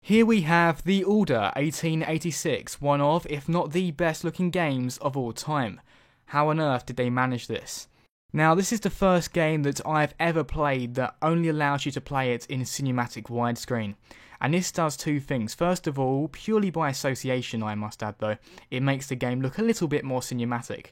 Here we have The Order 1886, one of, if not the best looking games of all time. How on earth did they manage this? Now, this is the first game that I've ever played that only allows you to play it in cinematic widescreen. And this does two things. First of all, purely by association I must add though, it makes the game look a little bit more cinematic.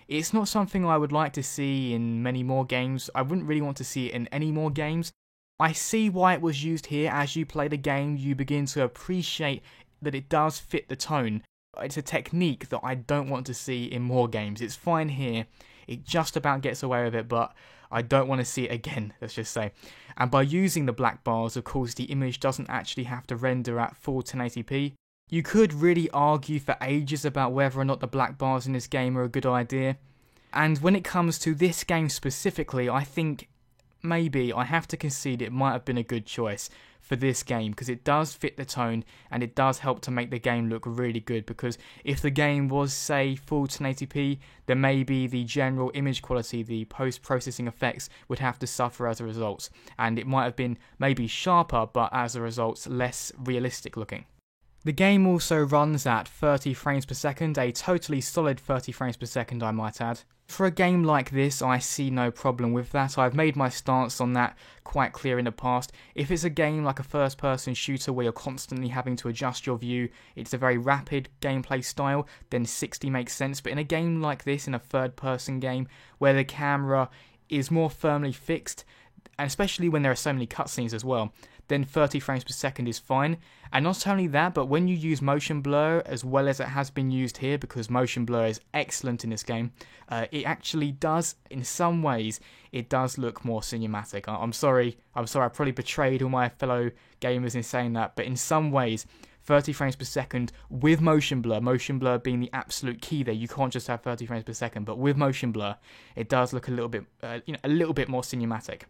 It's not something I would like to see in many more games. I wouldn't really want to see it in any more games. I see why it was used here. As you play the game, you begin to appreciate that it does fit the tone. It's a technique that I don't want to see in more games. It's fine here, it just about gets away with it, but I don't want to see it again, let's just say. And by using the black bars, of course, the image doesn't actually have to render at full 1080p. You could really argue for ages about whether or not the black bars in this game are a good idea. And when it comes to this game specifically, I think maybe I have to concede it might have been a good choice for this game, because it does fit the tone and it does help to make the game look really good. Because if the game was, say, full 1080p, then maybe the general image quality, the post-processing effects would have to suffer as a result, and it might have been maybe sharper, but as a result less realistic looking. The game also runs at 30 frames per second, a totally solid 30 frames per second I might add. For a game like this, I see no problem with that. I've made my stance on that quite clear in the past. If it's a game like a first-person shooter where you're constantly having to adjust your view, it's a very rapid gameplay style, then 60 makes sense. But in a game like this, in a third-person game, where the camera is more firmly fixed, and especially when there are so many cutscenes as well, then 30 frames per second is fine. And not only that, but when you use motion blur as well as it has been used here, because motion blur is excellent in this game, it actually does, in some ways, it does look more cinematic. I'm sorry, I probably betrayed all my fellow gamers in saying that, but in some ways, 30 frames per second with motion blur being the absolute key there. You can't just have 30 frames per second, but with motion blur, it does look a little bit, a little bit more cinematic.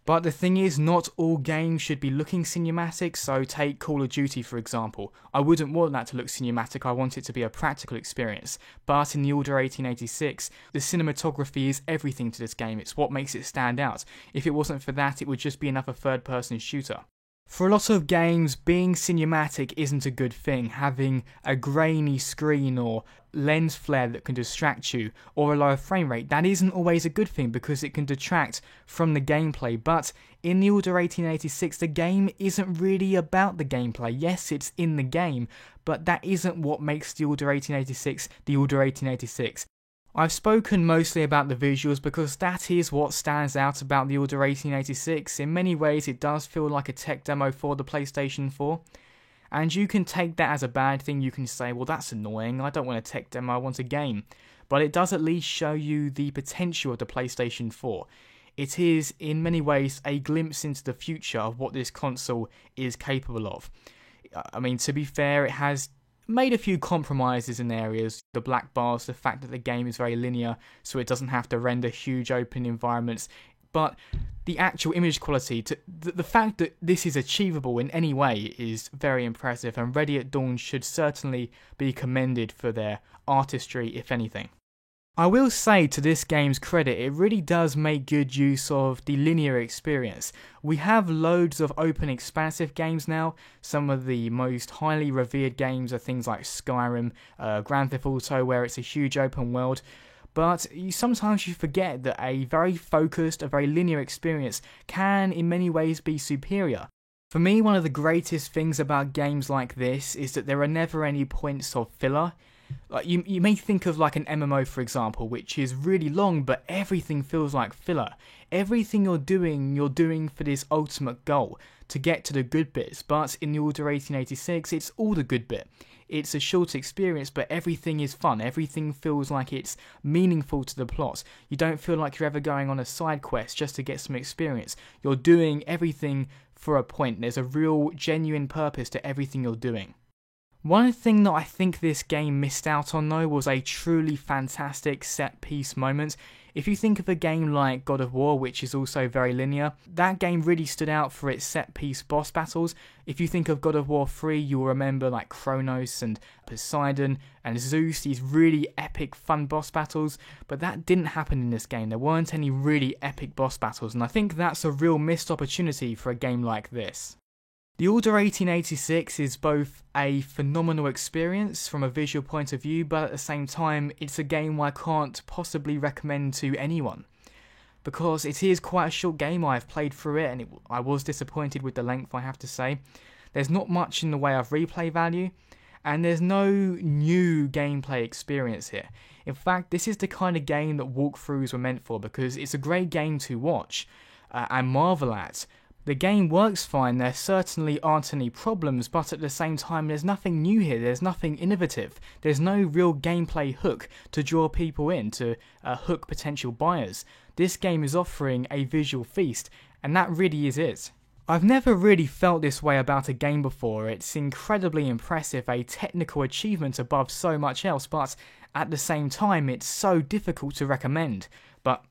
But the thing is, not all games should be looking cinematic, so take Call of Duty for example. I wouldn't want that to look cinematic, I want it to be a practical experience. But in The Order 1886, the cinematography is everything to this game, it's what makes it stand out. If it wasn't for that, it would just be another third-person shooter. For a lot of games, being cinematic isn't a good thing. Having a grainy screen or lens flare that can distract you, or a lower frame rate, that isn't always a good thing because it can detract from the gameplay. But in The Order 1886, the game isn't really about the gameplay. Yes, it's in the game, but that isn't what makes The Order 1886 The Order 1886. I've spoken mostly about the visuals because that is what stands out about The Order 1886. In many ways it does feel like a tech demo for the PlayStation 4. And you can take that as a bad thing, you can say, well that's annoying, I don't want a tech demo, I want a game. But it does at least show you the potential of the PlayStation 4. It is in many ways a glimpse into the future of what this console is capable of. I mean, to be fair, it has made a few compromises in areas. The black bars, the fact that the game is very linear, so it doesn't have to render huge open environments. But the actual image quality, the fact that this is achievable in any way is very impressive, and Ready at Dawn should certainly be commended for their artistry, if anything. I will say, to this game's credit, it really does make good use of the linear experience. We have loads of open expansive games now. Some of the most highly revered games are things like Skyrim, Grand Theft Auto, where it's a huge open world. But sometimes you forget that a very focused, a very linear experience can in many ways be superior. For me, one of the greatest things about games like this is that there are never any points of filler. Like you may think of like an MMO for example, which is really long, but everything feels like filler. Everything you're doing for this ultimate goal, to get to the good bits. But in The Order 1886, it's all the good bit. It's a short experience, but everything is fun. Everything feels like it's meaningful to the plot. You don't feel like you're ever going on a side quest just to get some experience. You're doing everything for a point. There's a real, genuine purpose to everything you're doing. One thing that I think this game missed out on though was a truly fantastic set piece moment. If you think of a game like God of War, which is also very linear, that game really stood out for its set piece boss battles. If you think of God of War 3, you'll remember like Kronos and Poseidon and Zeus, these really epic fun boss battles, but that didn't happen in this game. There weren't any really epic boss battles, and I think that's a real missed opportunity for a game like this. The Order 1886 is both a phenomenal experience from a visual point of view, but at the same time, it's a game I can't possibly recommend to anyone. Because it is quite a short game. I've played through it and I was disappointed with the length, I have to say. There's not much in the way of replay value, and there's no new gameplay experience here. In fact, this is the kind of game that walkthroughs were meant for, because it's a great game to watch and marvel at. The game works fine, there certainly aren't any problems, but at the same time there's nothing new here, there's nothing innovative, there's no real gameplay hook to draw people in, to hook potential buyers. This game is offering a visual feast, and that really is it. I've never really felt this way about a game before. It's incredibly impressive, a technical achievement above so much else, but at the same time it's so difficult to recommend. But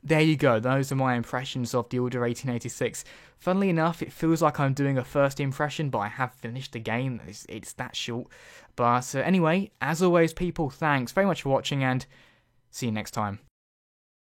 there you go, those are my impressions of The Order 1886. Funnily enough, it feels like I'm doing a first impression, but I have finished the game, it's that short. But anyway, as always people, thanks very much for watching, and see you next time.